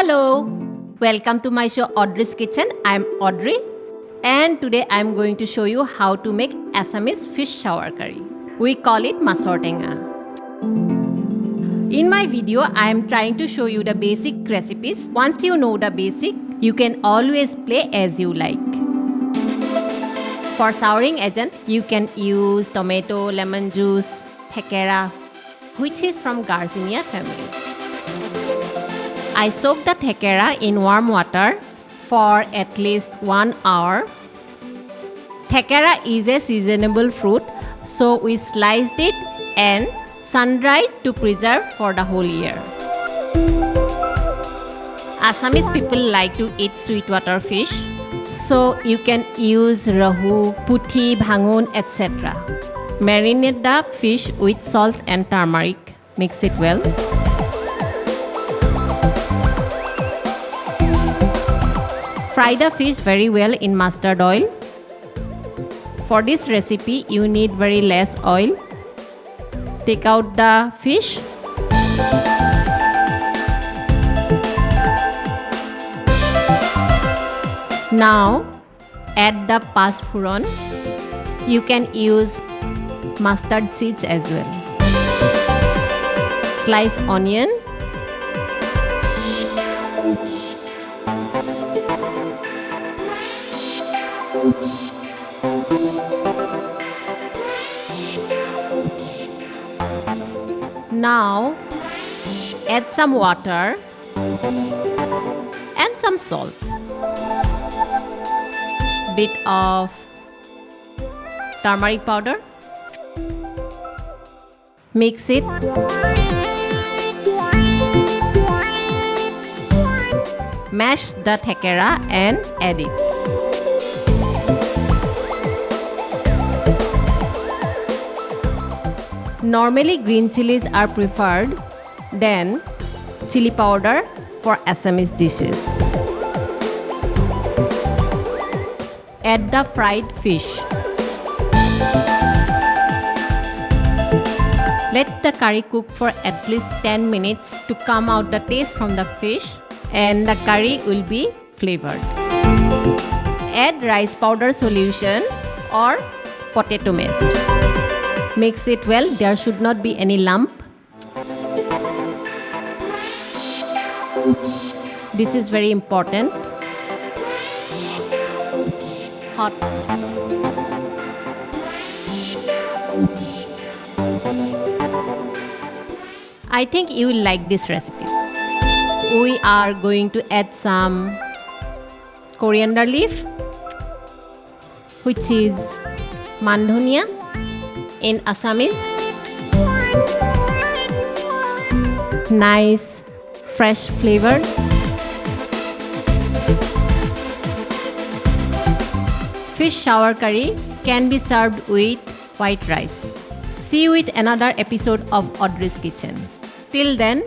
Hello! Welcome to my show Audrey's Kitchen. I'm Audrey and today I'm going to show you how to make Assamese fish sour curry. We call it Masor tenga. In my video, I am trying to show you the basic recipes. Once you know the basic, you can always play as you like. For souring agent, you can use tomato, lemon juice, Thekera, which is from Garcinia family. I soak the Thekera in warm water for at least 1 hour. Thekera is a seasonable fruit, so we sliced it and sun-dried to preserve for the whole year. Assamese people like to eat sweetwater fish, so you can use Rahu, puthi, bhangun, etc. Marinate the fish with salt and turmeric. Mix it well. Fry the fish very well in mustard oil. For this recipe, you need very less oil. Take out the fish. Now, add the phoron. You can use mustard seeds as well. Slice onion. Now, add some water and some salt. Bit of turmeric powder. Mix it. Mash the Thekera and add it. Normally, green chilies are preferred than chili powder for Assamese dishes. Add the fried fish. Let the curry cook for at least 10 minutes to come out the taste from the fish and the curry will be flavored. Add rice powder solution or potato paste. Mix it well, there should not be any lump. This is very important. Hot. I think you will like this recipe. We are going to add some coriander leaf, which is mandhonia in Assamese. Nice, fresh flavor. Fish sour curry can be served with white rice. See you with another episode of Audrey's Kitchen. Till then,